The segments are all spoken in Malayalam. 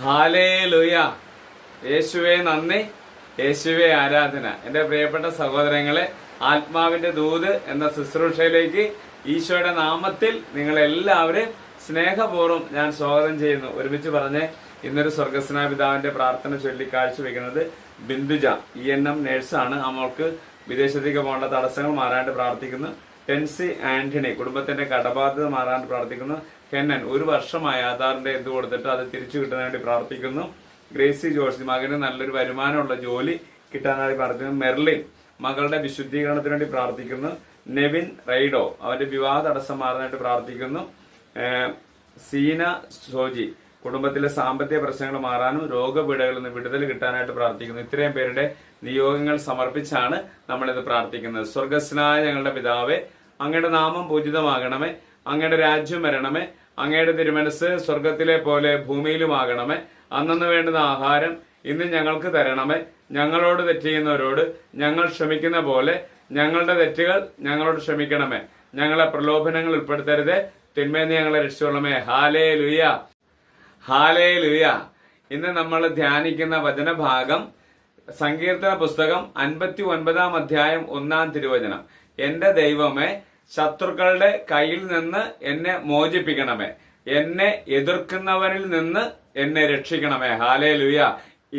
ഹാലേലുയ. യേശുവേ നന്ദി, യേശുവേ ആരാധന. എന്റെ പ്രിയപ്പെട്ട സഹോദരങ്ങളെ, ആത്മാവിന്റെ ദൂത് എന്ന ശുശ്രൂഷയിലേക്ക് ഈശോയുടെ നാമത്തിൽ നിങ്ങളെല്ലാവരും സ്നേഹപൂർവ്വം ഞാൻ സ്വാഗതം ചെയ്യുന്നു. ഒരുമിച്ച് പറഞ്ഞ് ഇന്നൊരു സ്വർഗസ്നായ പിതാവിന്റെ പ്രാർത്ഥന ചൊല്ലി കാഴ്ചവെക്കുന്നത് ബിന്ദുജ ENM നേഴ്സാണ്. അവൾക്ക് വിദേശത്തേക്ക് പോകേണ്ട തടസ്സങ്ങൾ മാറാണ്ട് പ്രാർത്ഥിക്കുന്നു. ടെൻസി ആന്റണി കുടുംബത്തിന്റെ കടബാധ്യത മാറാൻ പ്രാർത്ഥിക്കുന്നു. ഹെന്നൻ 1 വർഷമായി ആധാറിന്റെ എന്ത് കൊടുത്തിട്ട് അത് തിരിച്ചു കിട്ടുന്നതിന് വേണ്ടി പ്രാർത്ഥിക്കുന്നു. ഗ്രേസി ജോർജ് മകന് നല്ലൊരു വരുമാനമുള്ള ജോലി കിട്ടാനായി പ്രാർത്ഥിക്കുന്നു. മെർലിൻ മകളുടെ വിശുദ്ധീകരണത്തിന് വേണ്ടി പ്രാർത്ഥിക്കുന്നു. നെവിൻ റൈഡോ അവന്റെ വിവാഹ തടസ്സം മാറാനായിട്ട് പ്രാർത്ഥിക്കുന്നു. സീന സോജി കുടുംബത്തിലെ സാമ്പത്തിക പ്രശ്നങ്ങൾ മാറാനും രോഗപീഠകളിൽ നിന്ന് വിടുതൽ കിട്ടാനായിട്ട് പ്രാർത്ഥിക്കുന്നു. ഇത്രയും പേരുടെ നിയോഗങ്ങൾ സമർപ്പിച്ചാണ് നമ്മളിത് പ്രാർത്ഥിക്കുന്നത്. സ്വർഗസ്നായ ഞങ്ങളുടെ പിതാവേ, അങ്ങയുടെ നാമം പൂജിതമാകണമേ, അങ്ങയുടെ രാജ്യം വരണമേ, അങ്ങയുടെ തിരുമനസ് സ്വർഗത്തിലെ പോലെ ഭൂമിയിലുമാകണമേ. അന്നന്ന് വേണ്ടുന്ന ആഹാരം ഇന്ന് ഞങ്ങൾക്ക് തരണമേ. ഞങ്ങളോട് തെറ്റ് ചെയ്യുന്നവരോട് ഞങ്ങൾ ക്ഷമിക്കുന്ന പോലെ ഞങ്ങളുടെ തെറ്റുകൾ ഞങ്ങളോട് ക്ഷമിക്കണമേ. ഞങ്ങളെ പ്രലോഭനങ്ങൾ ഉൾപ്പെടുത്തരുതേ, തിന്മേന്ന് ഞങ്ങളെ രക്ഷിച്ചോളമേ. Hallelujah, hallelujah. ഇന്ന് നമ്മൾ ധ്യാനിക്കുന്ന വചനഭാഗം സങ്കീർത്തന പുസ്തകം 59 അധ്യായം 1 തിരുവചനം. എന്റെ ദൈവമേ, ശത്രുക്കളുടെ കയ്യിൽ നിന്ന് എന്നെ മോചിപ്പിക്കണമേ, എന്നെ എതിർക്കുന്നവരിൽ നിന്ന് എന്നെ രക്ഷിക്കണമേ. ഹാലേലുയ.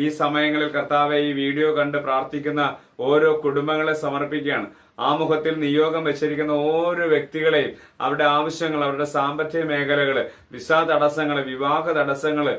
ഈ സമയങ്ങളിൽ കർത്താവെ, ഈ വീഡിയോ കണ്ട് പ്രാർത്ഥിക്കുന്ന ഓരോ കുടുംബങ്ങളെ സമർപ്പിക്കുകയാണ്. ആമുഖത്തിൽ നിയോഗം വെച്ചിരിക്കുന്ന ഓരോ വ്യക്തികളെയും അവരുടെ ആവശ്യങ്ങൾ, അവരുടെ സാമ്പത്തിക മേഖലകള്, വിസ തടസ്സങ്ങള്, വിവാഹ തടസ്സങ്ങള്,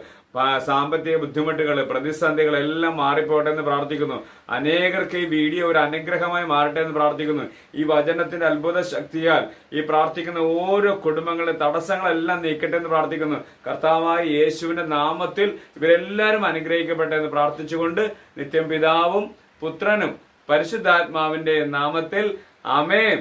സാമ്പത്തിക ബുദ്ധിമുട്ടുകൾ, പ്രതിസന്ധികൾ എല്ലാം മാറിപ്പോട്ടെ എന്ന് പ്രാർത്ഥിക്കുന്നു. അനേകർക്ക് ഈ വീഡിയോ ഒരു അനുഗ്രഹമായി മാറട്ടെ എന്ന് പ്രാർത്ഥിക്കുന്നു. ഈ വചനത്തിന്റെ അത്ഭുത ശക്തിയാൽ ഈ പ്രാർത്ഥിക്കുന്ന ഓരോ കുടുംബങ്ങളുടെ തടസ്സങ്ങളെല്ലാം നീക്കട്ടെ എന്ന് പ്രാർത്ഥിക്കുന്നു. കർത്താവായ യേശുവിന്റെ നാമത്തിൽ ഇവരെല്ലാവരും അനുഗ്രഹിക്കട്ടെ എന്ന് പ്രാർത്ഥിച്ചുകൊണ്ട് നിത്യം പിതാവും പുത്രനും പരിശുദ്ധാത്മാവിന്റെ നാമത്തിൽ ആമേൻ.